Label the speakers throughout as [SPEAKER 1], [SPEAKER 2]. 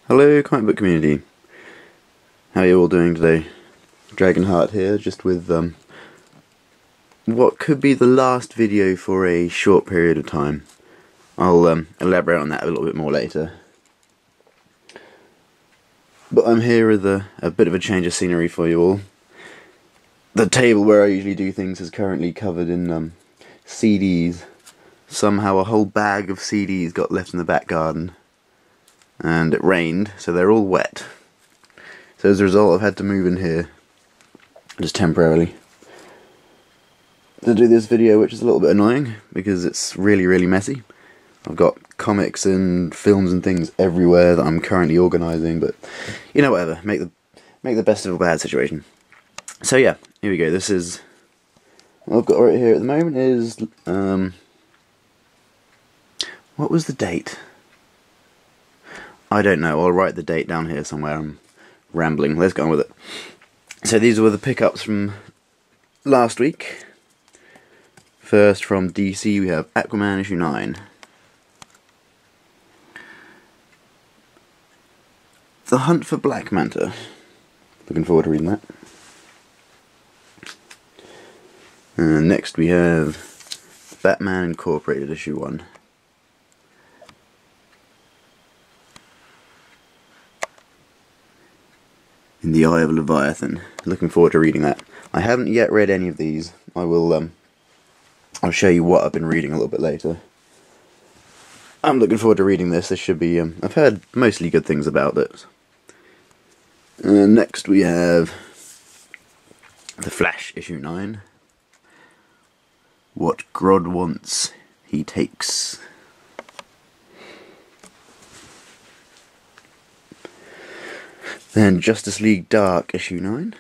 [SPEAKER 1] Hello comic book community, how are you all doing today? Dragonheart here, just with what could be the last video for a short period of time. I'll elaborate on that a little bit more later. But I'm here with a bit of a change of scenery for you all. The table where I usually do things is currently covered in CDs. Somehow a whole bag of CDs got left in the back garden. And it rained, so they're all wet. So as a result, I've had to move in here, just temporarily, to do this video, which is a little bit annoying, because it's really messy. I've got comics and films and things everywhere that I'm currently organising, but, you know, whatever, make the best of a bad situation. So yeah, here we go, this is, what I've got right here at the moment is, what was the date? I don't know, I'll write the date down here somewhere. I'm rambling, let's get on with it. So these were the pickups from last week. First from DC we have Aquaman issue 9. The Hunt for Black Manta. Looking forward to reading that. And next we have Batman Incorporated issue 1. In the Eye of Leviathan. Looking forward to reading that. I haven't yet read any of these. I will, I'll show you what I've been reading a little bit later. I'm looking forward to reading this. This should be, I've heard mostly good things about this. Next we have The Flash, issue 9. What Grodd wants, he takes. Then Justice League Dark, issue 9.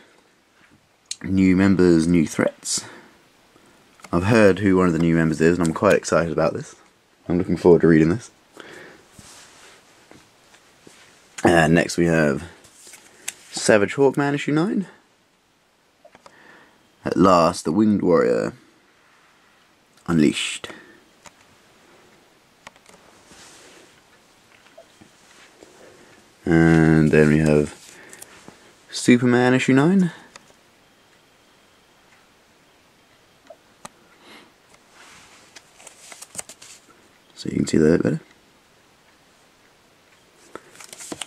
[SPEAKER 1] New members, new threats. I've heard who one of the new members is, and I'm quite excited about this. I'm looking forward to reading this. And next we have Savage Hawkman, issue 9. At last, the Winged Warrior Unleashed. And then we have Superman issue 9. So you can see that better.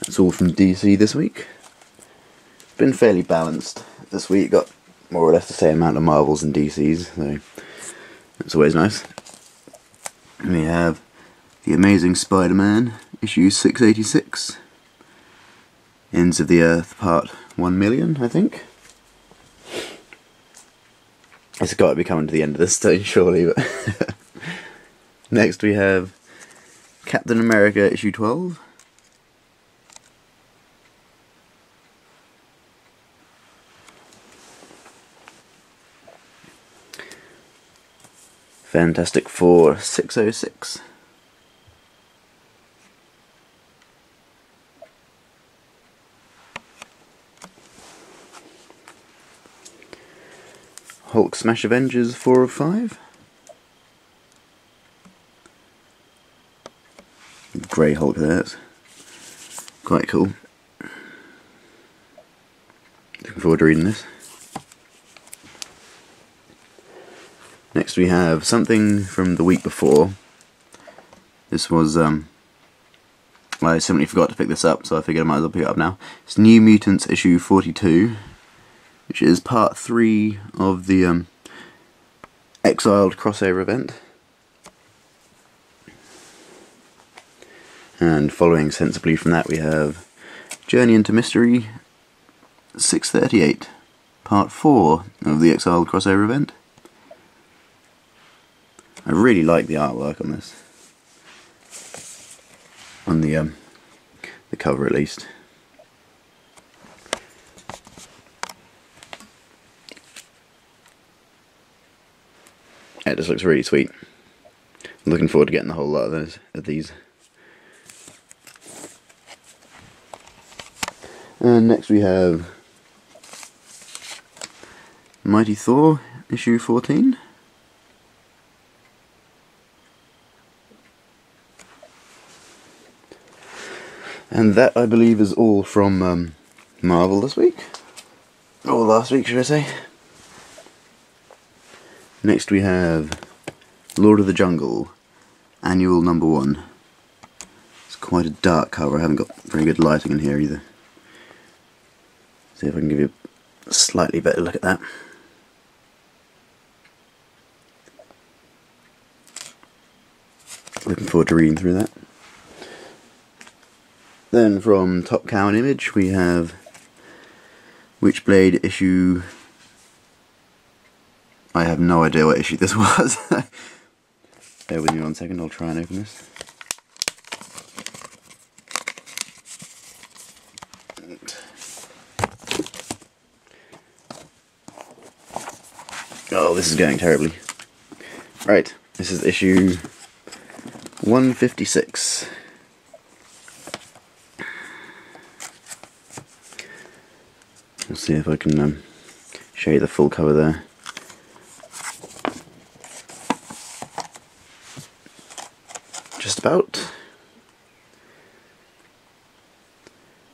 [SPEAKER 1] That's all from DC this week. Been fairly balanced this week. Got more or less the same amount of Marvels and DCs, so that's always nice. And we have The Amazing Spider-Man issue 686. Ends of the Earth part 1,000,000, I think. It's got to be coming to the end of this stage, surely. But next we have Captain America issue 12. Fantastic Four 606. Hulk Smash Avengers 405. Grey Hulk there, it's quite cool. Looking forward to reading this. Next we have something from the week before. This was, well, I simply forgot to pick this up, so I figured I might as well pick it up now. It's New Mutants issue 42. Which is part 3 of the Exiled crossover event. And following sensibly from that we have Journey into Mystery 638, part 4 of the Exiled crossover event. I really like the artwork on this. On the cover at least. It just looks really sweet. I'm looking forward to getting the whole lot of these. And next we have Mighty Thor issue 14. And that, I believe, is all from Marvel this week. Or last week, should I say. Next we have Lord of the Jungle, Annual #1. It's quite a dark cover, I haven't got very good lighting in here either. See if I can give you a slightly better look at that. Looking forward to reading through that. Then from Top Cow and Image we have Witchblade issue... I have no idea what issue this was. Bear with me 1 second, I'll try and open this. Oh, this is going terribly. Right, this is issue 156. We'll see if I can show you the full cover there. Just about.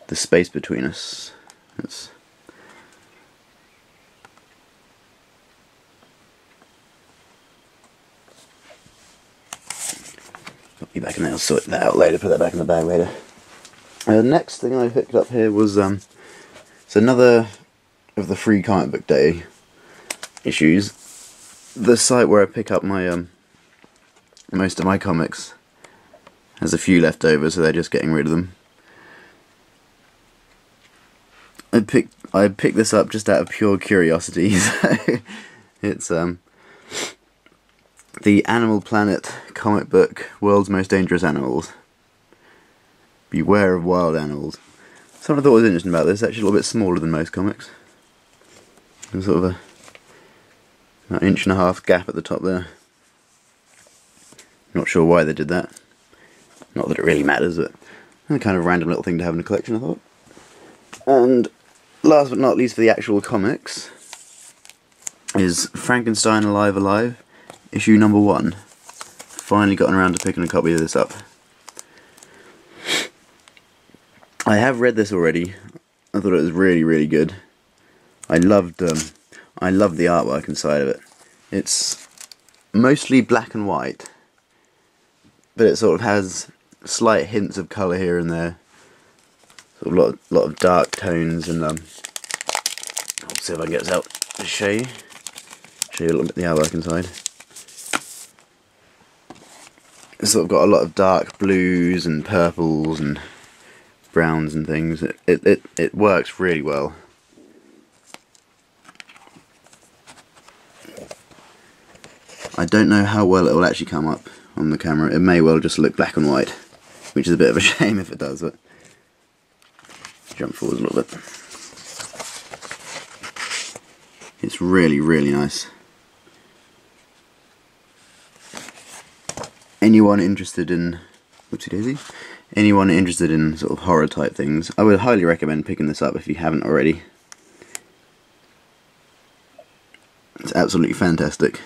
[SPEAKER 1] The space between us. I'll be back in there, I'll sort that out later, put that back in the bag later. The next thing I picked up here was it's another of the free comic book day issues. The site where I pick up my most of my comics has a few left over, so they're just getting rid of them. I picked this up just out of pure curiosity. So it's the Animal Planet comic book, World's Most Dangerous Animals. Beware of wild animals. Something I thought was interesting about this, actually a little bit smaller than most comics. There's sort of an 1.5-inch gap at the top there. Not sure why they did that. Not that it really matters, but a kind of random little thing to have in a collection, I thought. And last but not least for the actual comics is Frankenstein Alive Alive, issue #1. Finally gotten around to picking a copy of this up. I have read this already. I thought it was really, really good. I loved the artwork inside of it. It's mostly black and white, but it sort of has slight hints of colour here and there. Sort of lot of dark tones, and I'll see if I can get this out to show you. Show you a little bit of the artwork inside. It's sort of got a lot of dark blues and purples and browns and things. It works really well. I don't know how well it will actually come up on the camera. It may well just look black and white, which is a bit of a shame if it does, but jump forward a little bit. It's really, really nice. Anyone interested in anyone interested in sort of horror type things, I would highly recommend picking this up if you haven't already. It's absolutely fantastic.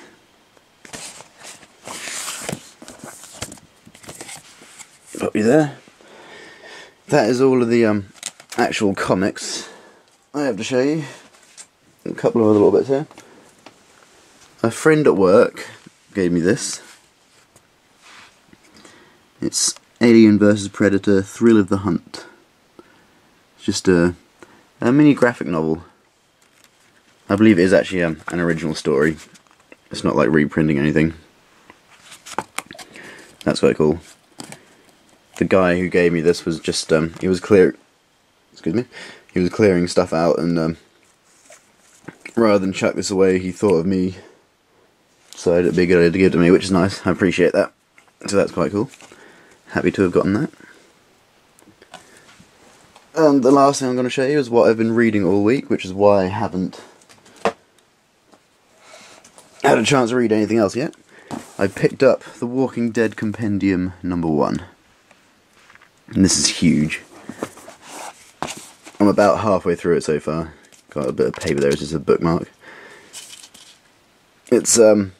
[SPEAKER 1] Put you there. That is all of the actual comics I have to show you. A couple of other little bits here. A friend at work gave me this. It's Alien vs Predator, Thrill of the Hunt. It's just a mini graphic novel. I believe it is actually an original story. It's not like reprinting anything. That's quite cool. The guy who gave me this was just he was clearing stuff out, and rather than chuck this away, he thought of me, so it'd be a good idea to give it to me, which is nice. I appreciate that. So that's quite cool. Happy to have gotten that. And the last thing I'm going to show you is what I've been reading all week, which is why I haven't had a chance to read anything else yet. I picked up The Walking Dead Compendium #1. And this is huge. I'm about halfway through it so far. Got a bit of paper there, it's just a bookmark. It's it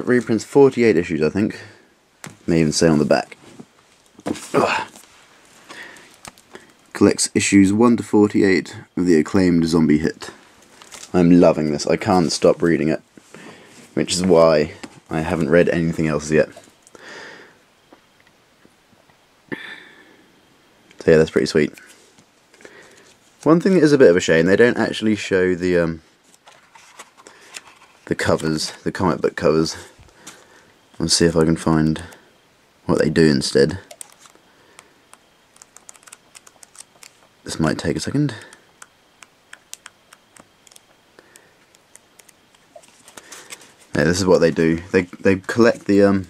[SPEAKER 1] reprints 48 issues, I think. May even say on the back. Ugh. collects issues 1 to 48 of the acclaimed Zombie Hit. I'm loving this. I can't stop reading it, which is why I haven't read anything else yet. So yeah, that's pretty sweet. One thing that is a bit of a shame, they don't actually show the covers, the comic book covers. I'll see if I can find what they do instead. This might take a second. Yeah, this is what they do. They collect the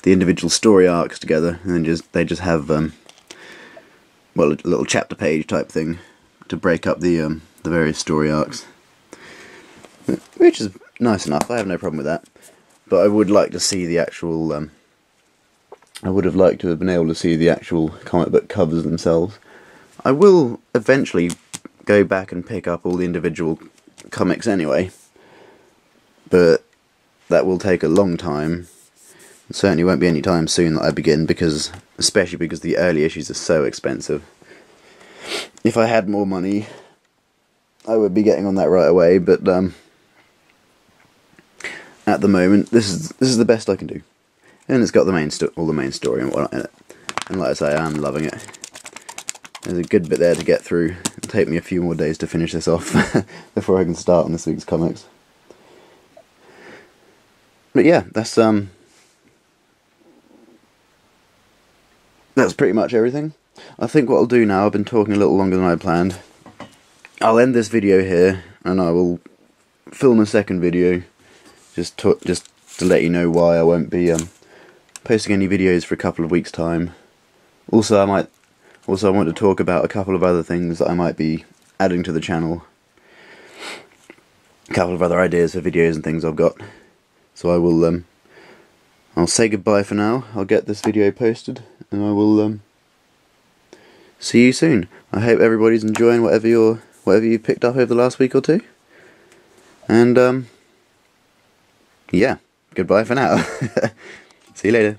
[SPEAKER 1] individual story arcs together, and then they just have well, a little chapter page type thing to break up the various story arcs, which is nice enough. I have no problem with that. But I would like to see the actual. I would have liked to have been able to see the actual comic book covers themselves. I will eventually go back and pick up all the individual comics anyway, but that will take a long time. It certainly won't be any time soon that I begin, especially because the early issues are so expensive. If I had more money, I would be getting on that right away, but at the moment, this is the best I can do, and it's got all the main story and whatnot in it. And like I say, I'm loving it. There's a good bit there to get through. It'll take me a few more days to finish this off before I can start on this week's comics. But yeah, that's pretty much everything. I think what I'll do now, I've been talking a little longer than I planned. I'll end this video here, and I will film a second video, just to let you know why I won't be posting any videos for a couple of weeks' time. Also, I want to talk about a couple of other things that I might be adding to the channel. A couple of other ideas for videos and things I've got. So I will I'll say goodbye for now. I'll get this video posted, and I will see you soon. I hope everybody's enjoying whatever you've picked up over the last week or two. And yeah, goodbye for now. See you later.